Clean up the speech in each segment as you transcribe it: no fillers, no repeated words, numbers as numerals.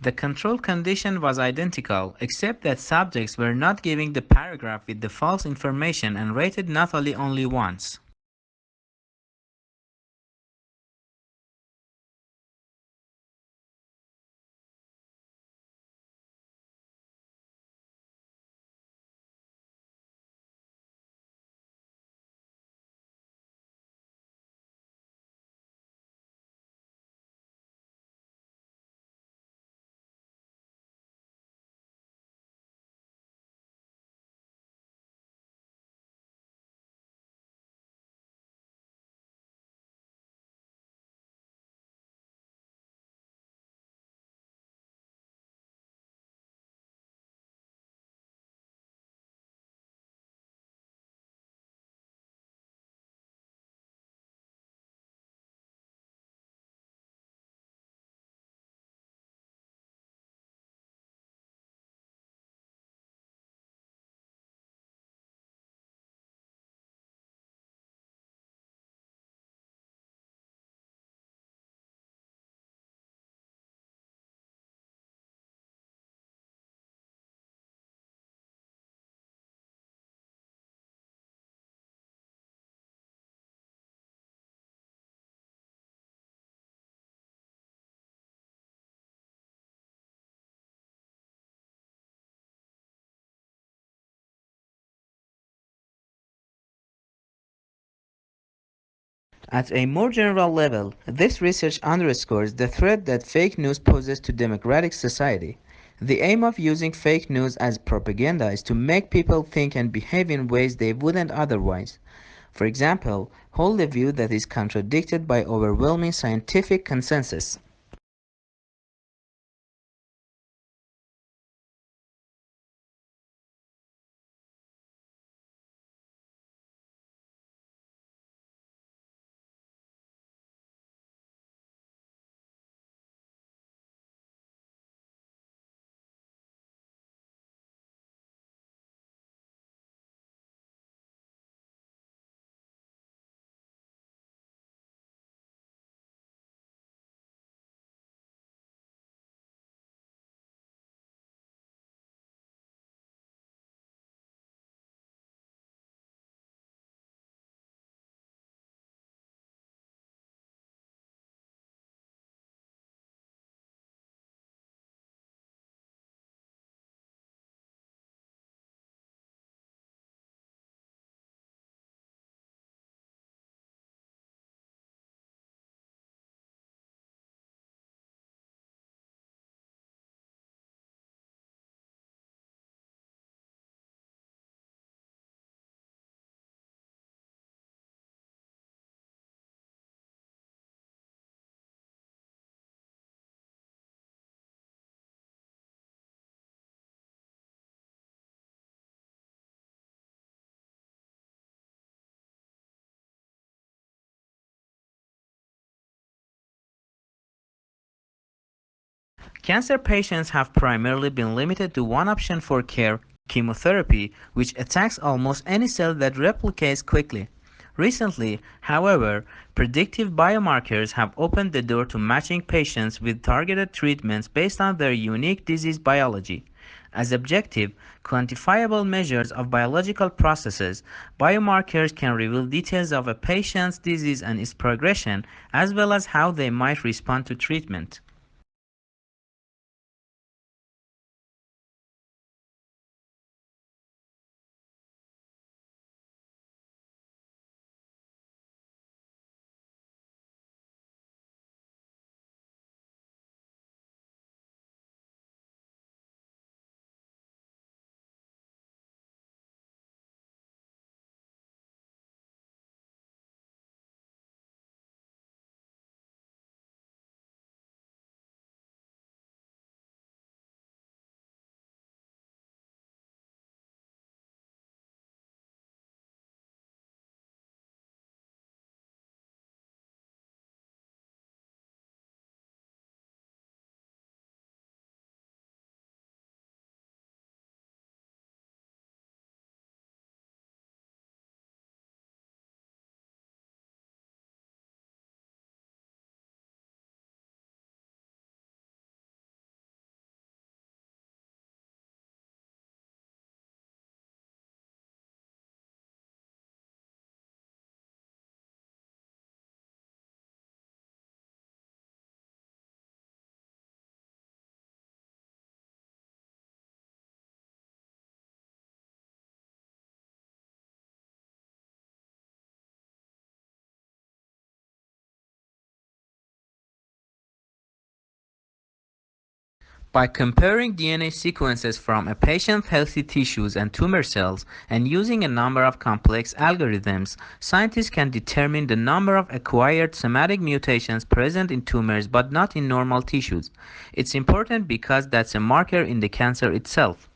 The control condition was identical, except that subjects were not giving the paragraph with the false information and rated not only once. At a more general level, this research underscores the threat that fake news poses to democratic society. The aim of using fake news as propaganda is to make people think and behave in ways they wouldn't otherwise. For example, hold a view that is contradicted by overwhelming scientific consensus. Cancer patients have primarily been limited to one option for care, chemotherapy, which attacks almost any cell that replicates quickly. Recently, however, predictive biomarkers have opened the door to matching patients with targeted treatments based on their unique disease biology. As objective, quantifiable measures of biological processes, biomarkers can reveal details of a patient's disease and its progression, as well as how they might respond to treatment. By comparing DNA sequences from a patient's healthy tissues and tumor cells and using a number of complex algorithms, scientists can determine the number of acquired somatic mutations present in tumors but not in normal tissues. It's important because that's a marker in the cancer itself.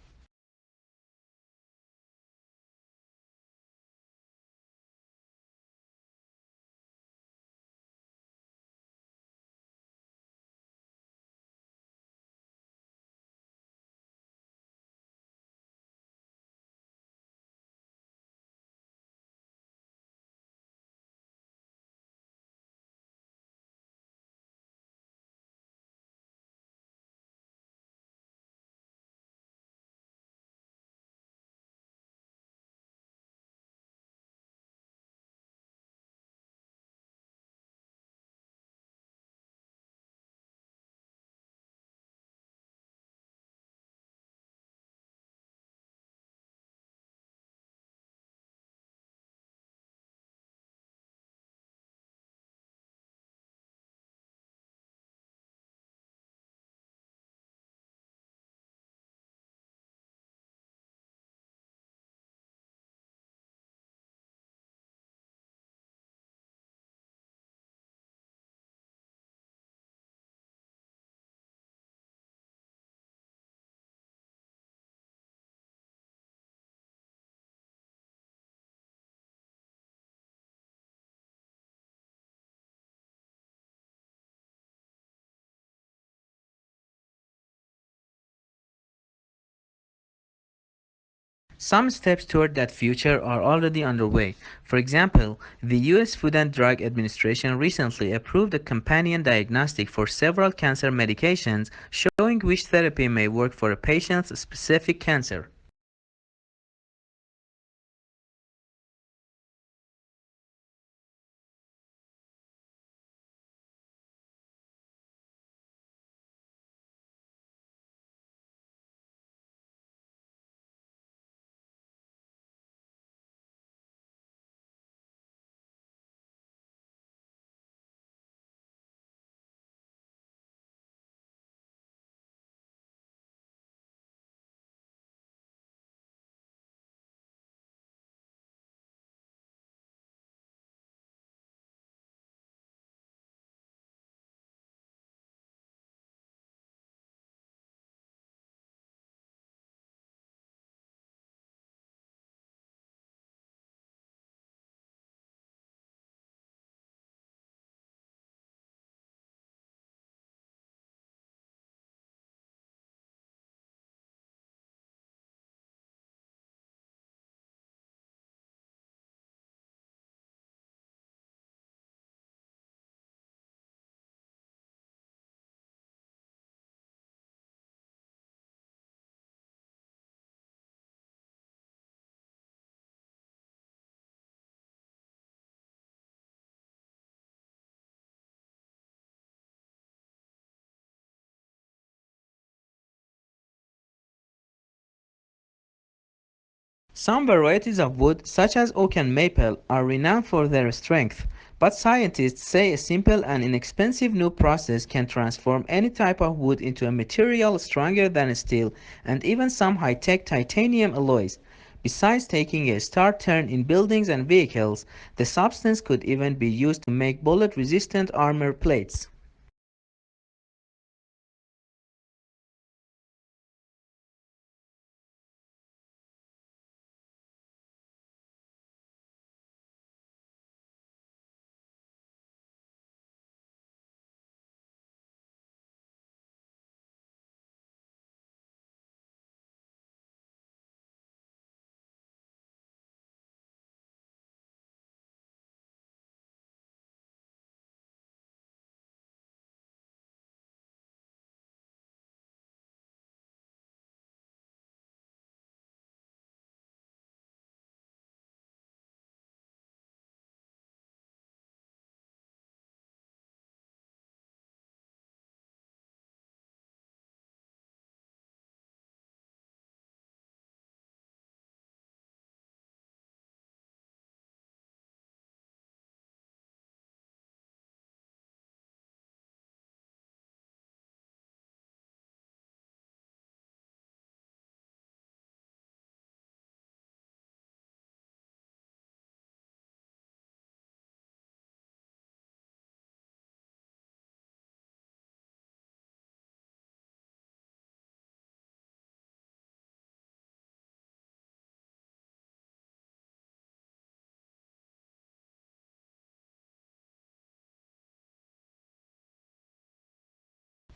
Some steps toward that future are already underway. For example, the US Food and Drug Administration recently approved a companion diagnostic for several cancer medications showing which therapy may work for a patient's specific cancer. Some varieties of wood, such as oak and maple, are renowned for their strength, but scientists say a simple and inexpensive new process can transform any type of wood into a material stronger than steel and even some high-tech titanium alloys. Besides taking a star turn in buildings and vehicles, the substance could even be used to make bullet-resistant armor plates.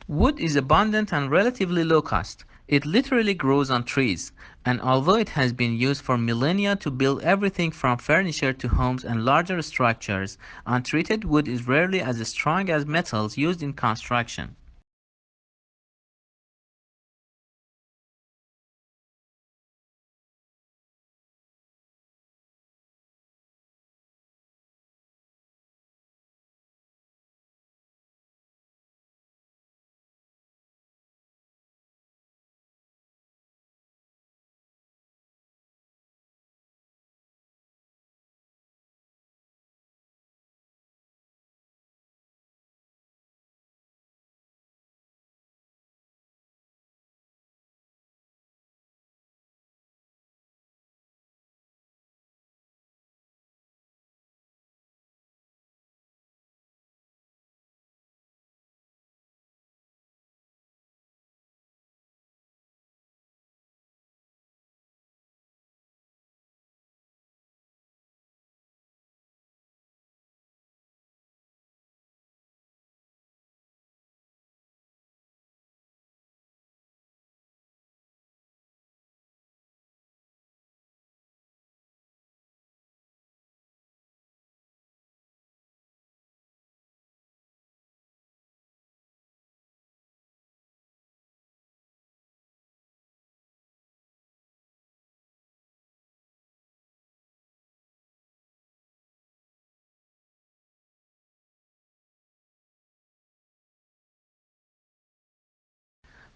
Wood is abundant and relatively low cost. It literally grows on trees, and although it has been used for millennia to build everything from furniture to homes and larger structures, untreated wood is rarely as strong as metals used in construction.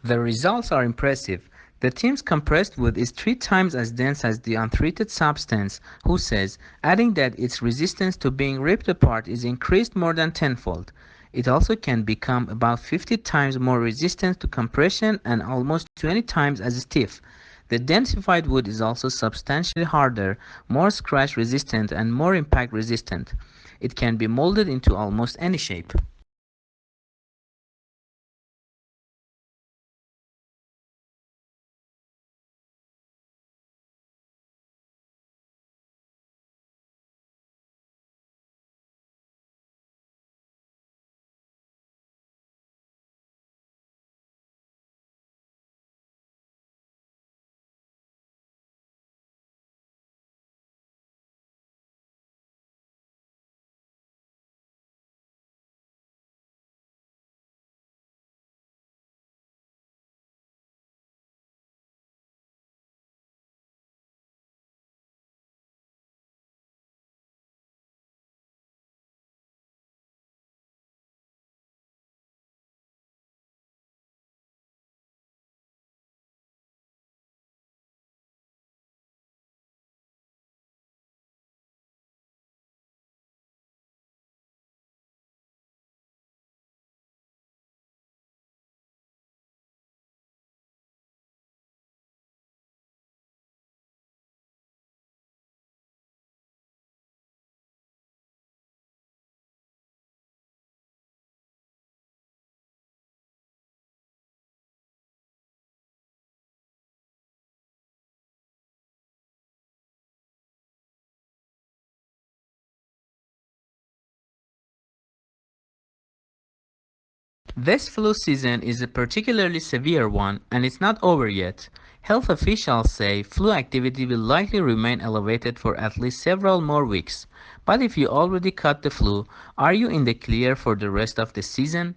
The results are impressive. The team's compressed wood is 3 times as dense as the untreated substance, who says, adding that its resistance to being ripped apart is increased more than tenfold. It also can become about 50 times more resistant to compression and almost 20 times as stiff. The densified wood is also substantially harder, more scratch resistant, and more impact resistant. It can be molded into almost any shape. This flu season is a particularly severe one, and it's not over yet. Health officials say flu activity will likely remain elevated for at least several more weeks. But if you already caught the flu, are you in the clear for the rest of the season?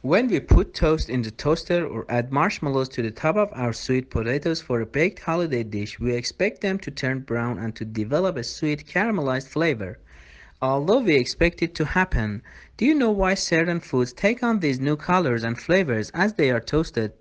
When we put toast in the toaster or add marshmallows to the top of our sweet potatoes for a baked holiday dish, we expect them to turn brown and to develop a sweet caramelized flavor. Although we expect it to happen, do you know why certain foods take on these new colors and flavors as they are toasted?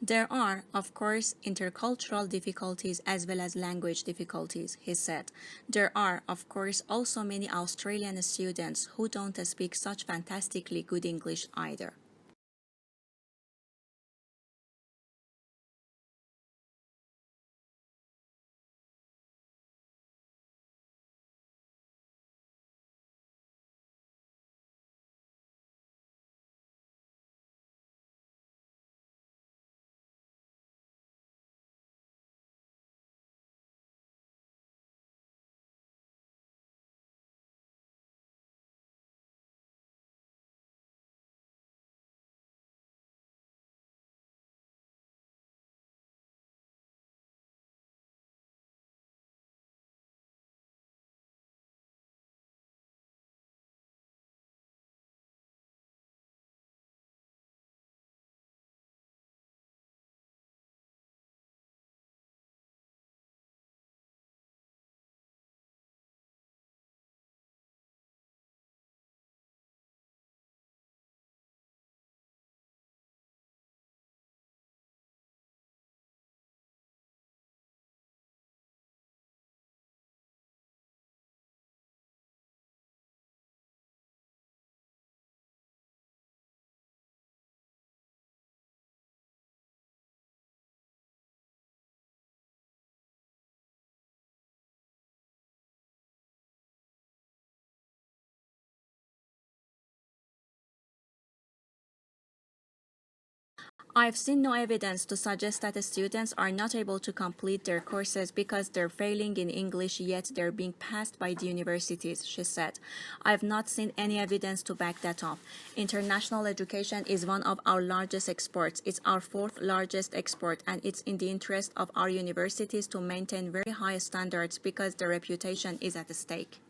There are, of course, intercultural difficulties as well as language difficulties, he said. There are, of course, also many Australian students who don't speak such fantastically good English either. I've seen no evidence to suggest that the students are not able to complete their courses because they're failing in English, yet they're being passed by the universities, she said. I've not seen any evidence to back that up. International education is one of our largest exports. It's our fourth largest export, and it's in the interest of our universities to maintain very high standards because their reputation is at stake.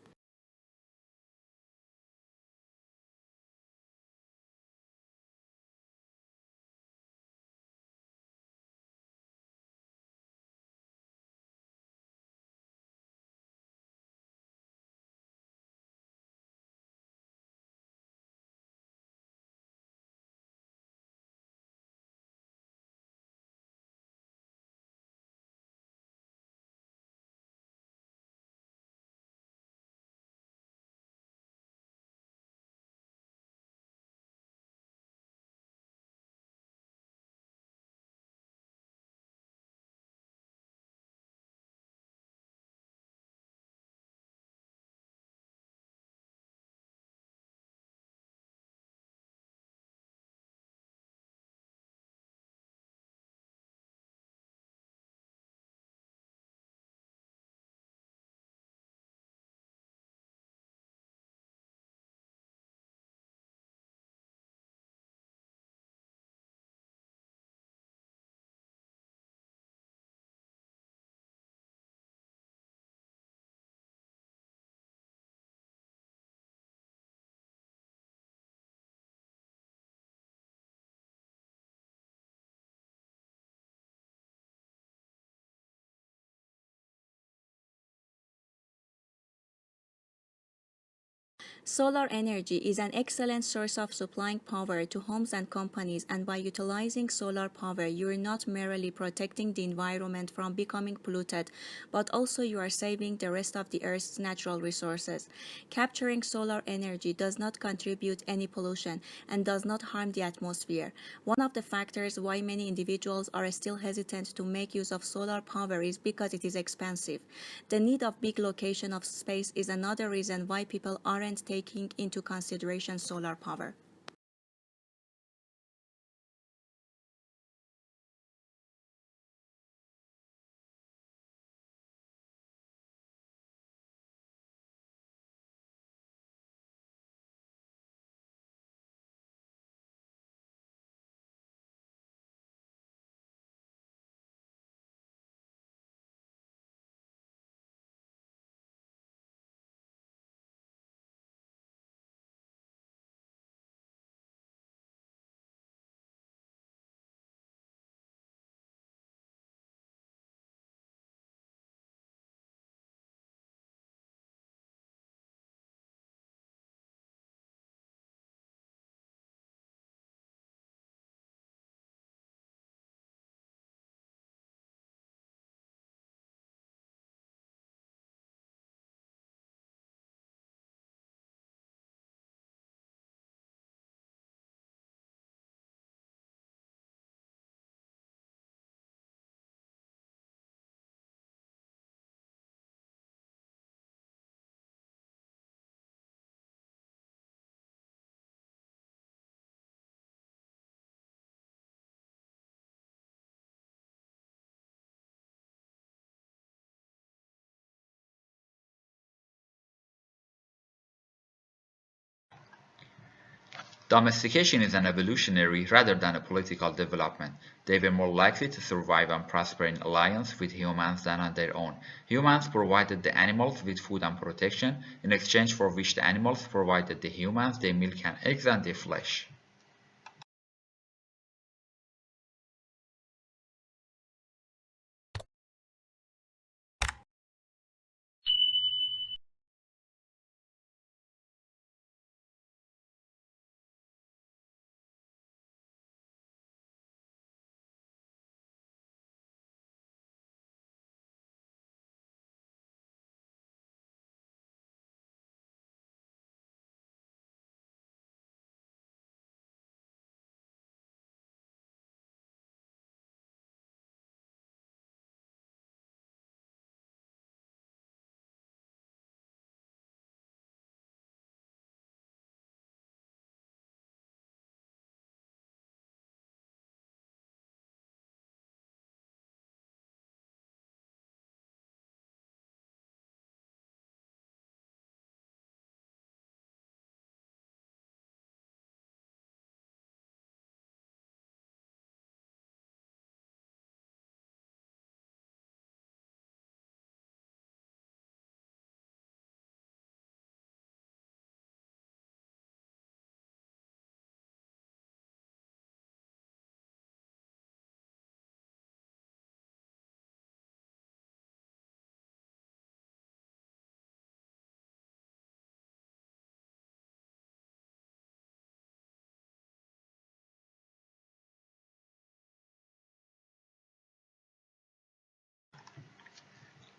Solar energy is an excellent source of supplying power to homes and companies, and by utilizing solar power, you are not merely protecting the environment from becoming polluted, but also you are saving the rest of the Earth's natural resources. Capturing solar energy does not contribute any pollution and does not harm the atmosphere. One of the factors why many individuals are still hesitant to make use of solar power is because it is expensive. The need of big location of space is another reason why people aren't taking into consideration solar power. Domestication is an evolutionary rather than a political development. They were more likely to survive and prosper in alliance with humans than on their own. Humans provided the animals with food and protection, in exchange for which the animals provided the humans their milk and eggs and their flesh.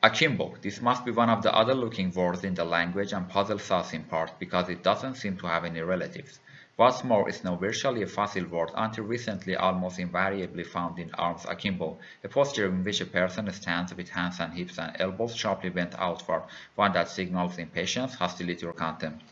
Akimbo. This must be one of the other looking words in the language and puzzles us in part because it doesn't seem to have any relatives. What's more, it's now virtually a fossil word until recently almost invariably found in arms akimbo, a posture in which a person stands with hands and hips and elbows sharply bent outward, one that signals impatience, hostility or contempt.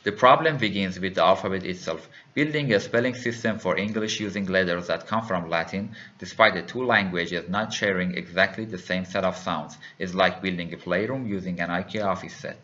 The problem begins with the alphabet itself. Building a spelling system for English using letters that come from Latin, despite the two languages not sharing exactly the same set of sounds, is like building a playroom using an IKEA office set.